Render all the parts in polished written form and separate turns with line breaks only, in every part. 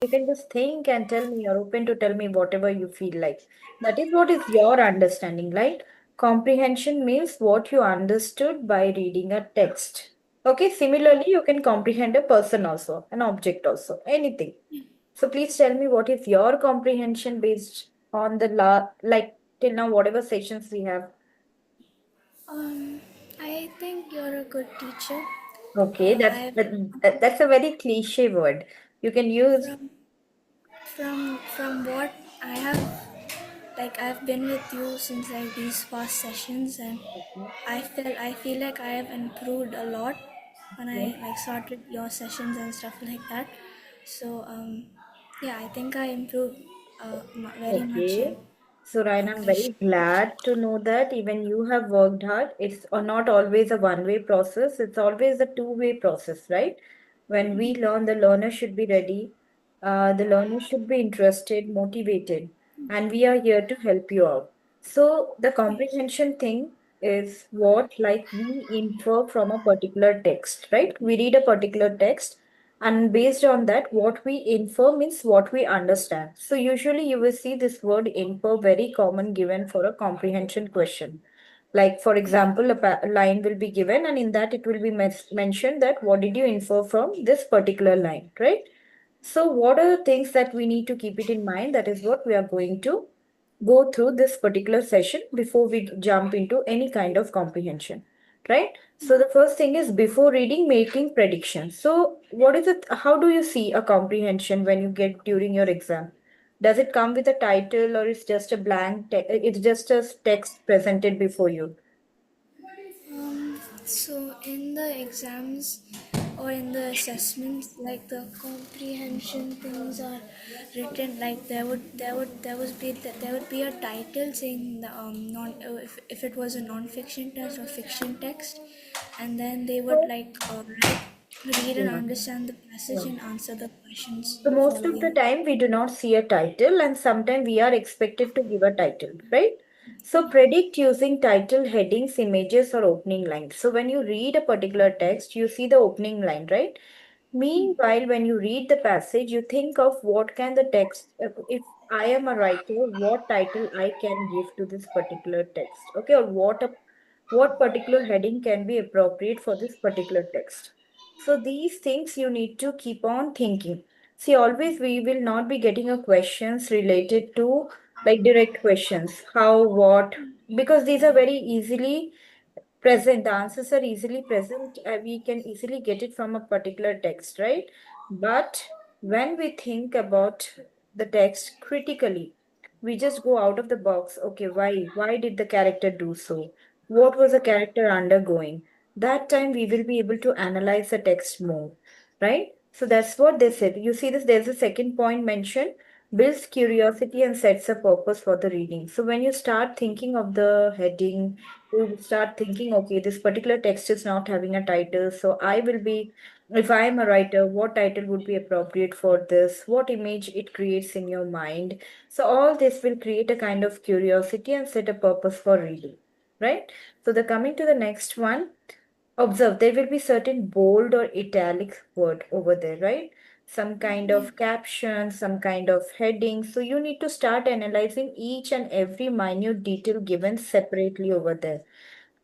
You can just think and tell me, you're open to tell me whatever you feel like. That is what is your understanding, right? Comprehension means what you understood by reading a text. Okay, similarly, you can comprehend a person also, an object also, anything. So please tell me what is your comprehension based on the like till now, whatever sessions we have.
Um, I think you're a good teacher.
Okay,
I've
that's a very cliche word. You can use.
from from what I have, like I've been with you since like these past sessions, and
Okay.
I feel like I have improved a lot when I
Okay.
like started your sessions and stuff like that. So yeah, I think I improved very much
Okay.
in
So, Ryan, I'm
comprehension.
very glad to know that even you have worked hard. It's not always a one-way process. It's always a two-way process, right? When we learn, the learner should be ready. The learner should be interested, motivated, and we are here to help you out. So, the
Yes.
comprehension thing is what, like, we infer from a particular text, right? We read a particular text, and based on that, what we infer means what we understand. So usually you will see this word infer very common given for a comprehension question. Like for example, a line will be given and in that it will be mentioned that what did you infer from this particular line, right? So what are the things that we need to keep it in mind? That is what we are going to go through this particular session before we jump into any kind of comprehension, right? So the first thing is before reading, making predictions. So what is it? How do you see a comprehension when you get during your exam? Does it come with a title or it's just a it's just a text presented before you?
So in the exams or in the assessments, like the comprehension things are written, like there would be a title saying the non if it was a non-fiction text or fiction text, and then they would
So,
like read and
yeah.
understand the passage
Yeah.
and answer the questions
So most of the
following.
time we do not see a title and sometimes we are expected to give a title, right? So predict using title, headings, images or opening lines. So when you read a particular text, you see the opening line, right? Meanwhile, when you read the passage, you think of what can the text, if I am a writer, what title I can give to this particular text, okay, or what particular heading can be appropriate for this particular text. So these things you need to keep on thinking. See, always we will not be getting a questions related to like direct questions, how, what, because these are very easily present. The answers are easily present. We can easily get it from a particular text, right? But when we think about the text critically, we just go out of the box. Okay, why did the character do so? What was the character undergoing? That time we will be able to analyze the text more, right? So that's what they said. You see this, there's a second point mentioned, builds curiosity and sets a purpose for the reading. So when you start thinking of the heading, you start thinking, okay, this particular text is not having a title. So I will be, if I am a writer, what title would be appropriate for this? What image it creates in your mind? So all this will create a kind of curiosity and set a purpose for reading, right? So the coming to the next one, observe there will be certain bold or italic word over there, right? Some kind of caption, some kind of heading. So you need to start analyzing each and every minute detail given separately over there.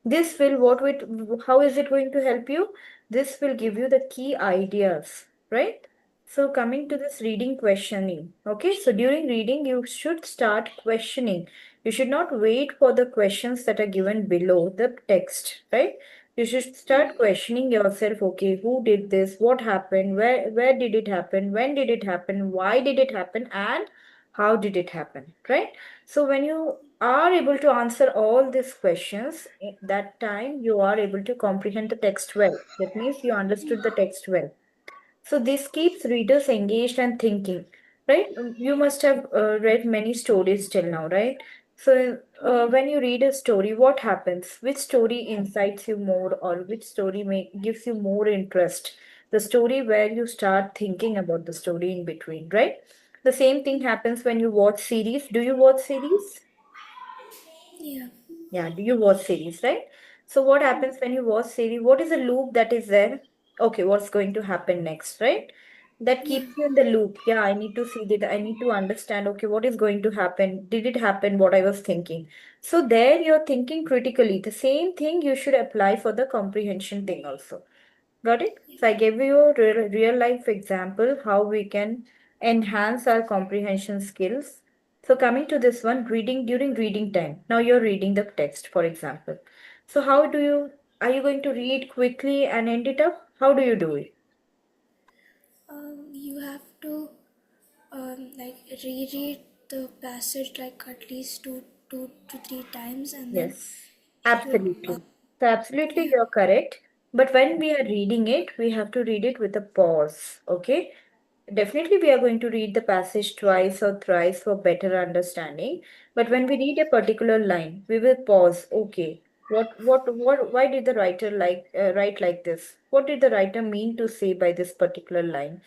This will how is it going to help you? This will give you the key ideas, right? So coming to this reading questioning. Okay, so during reading, you should start questioning. You should not wait for the questions that are given below the text, right? You should start questioning yourself. Okay, who did this? What happened? Where did it happen? When did it happen? Why did it happen? And how did it happen? Right? So when you are able to answer all these questions, at that time you are able to comprehend the text well. That means you understood the text well. So this keeps readers engaged and thinking, right? You must have read many stories till now, right? So when you read a story, what happens? Which story incites you more, or which story gives you more interest? The story where you start thinking about the story in between, right? The same thing happens when you watch series. Do you watch series?
Yeah.
Yeah, do you watch series, right? So what happens when you watch series? What is the loop that is there? Okay, what's going to happen next, right? that
Yeah.
keeps you in the loop. Yeah, I need to see that. I need to understand, okay, what is going to happen? Did it happen what I was thinking? So there you're thinking critically. The same thing you should apply for the comprehension thing also. Got it? So I gave you a real life example how we can enhance our comprehension skills. So coming to this one, reading during reading time. Now you're reading the text, for example. So how do you, are you going to read quickly and end it up? How do you do it?
You have to like reread the passage like at least two to three times, and then
Yes,
it would
absolutely. So absolutely
yeah.
you're correct. But when we are reading it, we have to read it with a pause. Okay? Definitely we are going to read the passage twice or thrice for better understanding. But when we read a particular line, we will pause. Okay. Why did the writer write like this? What did the writer mean to say by this particular line?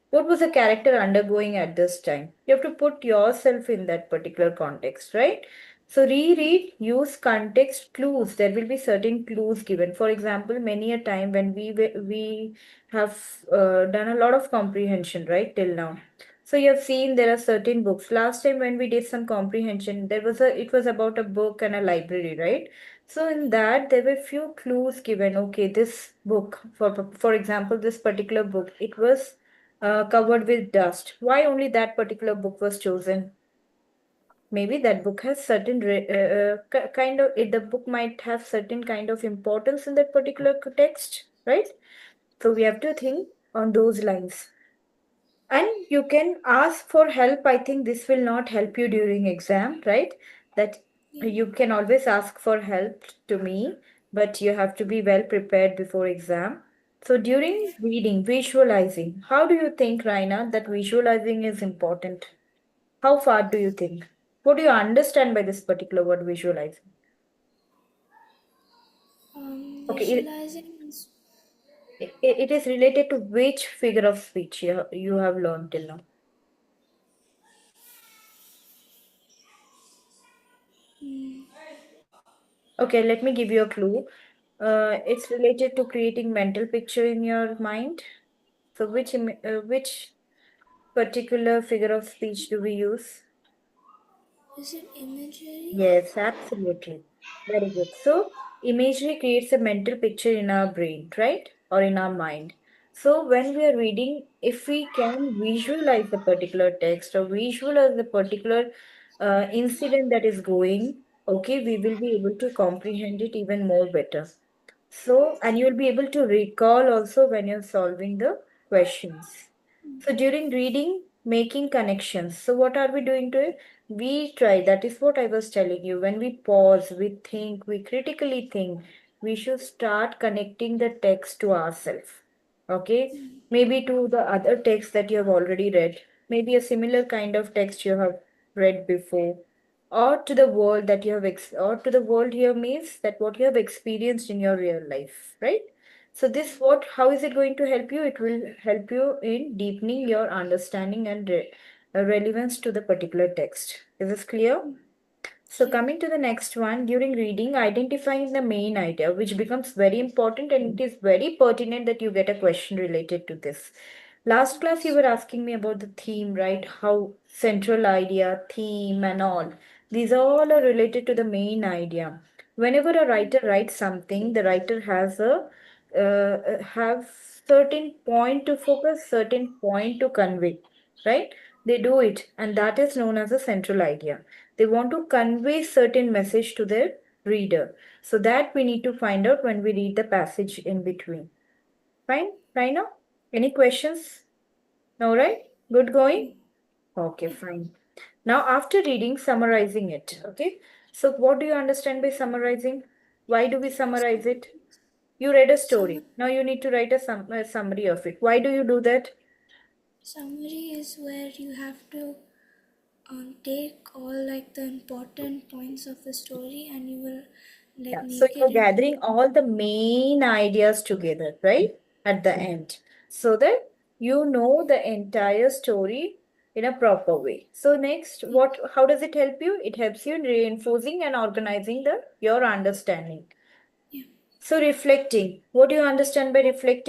What was the character undergoing at this time? You have to put yourself in that particular context, right? So reread, use context clues. There will be certain clues given. For example, many a time when we have done a lot of comprehension, right, till now. So you have seen there are certain books. Last time when we did some comprehension, it was about a book and a library, right? So in that there were few clues given. Okay, this book, for example, this particular book, it was covered with dust. Why only that particular book was chosen? Maybe that book has certain kind of the book might have certain kind of importance in that particular text, right? So we have to think on those lines. And you can ask for help. I think this will not help you during exam, right? That
Yeah.
you can always ask for help to me, but you have to be well prepared before exam. So during reading, visualizing, how do you think, Raina, that visualizing is important? How far do you think? What do you understand by this particular word visualizing? Okay,
Visualizing is
it is related to which figure of speech you have learned till now? Okay, let me give you a clue. It's related to creating mental picture in your mind. So which particular figure of speech do we use?
is it imagery?
Yes, absolutely. Very good. So, imagery creates a mental picture in our brain, right? Or in our mind. So, when we are reading, if we can visualize the particular text or visualize the particular incident that is going, okay, we will be able to comprehend it even more better. So, and you'll be able to recall also when you're solving the questions. So during reading, making connections. So what are we doing to it? We try, that is what I was telling you. When we pause, we think, we critically think, we should start connecting the text to ourselves. Okay? Maybe to the other text that you have already read. Maybe a similar kind of text you have read before. Or to the world that you have, or to the world here means that what you have experienced in your real life, right? So this what how is it going to help you? It will help you in deepening your understanding and relevance to the particular text. Is this clear? So
Yeah.
coming to the next one, during reading, identifying the main idea, which becomes very important, and it is very pertinent that you get a question related to this. Last class, you were asking me about the theme, right? How central idea, theme, and all. These all are related to the main idea. Whenever a writer writes something, the writer has a have certain point to focus, certain point to convey, right? They do it, and that is known as a central idea. They want to convey certain message to their reader. So that we need to find out when we read the passage in between. Fine, Raina? Any questions? No, right? Good going? Okay, fine. Now, after reading, summarizing it. Okay. So, what do you understand by summarizing? Why do we summarize it? You read a
Some
story. Now you need to write a summary of it. Why do you do that?
summary is where you have to take all like the important points of the story, and you will like
Yeah, so
make
you're
it into
gathering all the main ideas together, right? At the end, so that you know the entire story in a proper way. So next, how does it help you? It helps you in reinforcing and organizing your understanding.
yeah.
So reflecting, what do you understand by reflecting?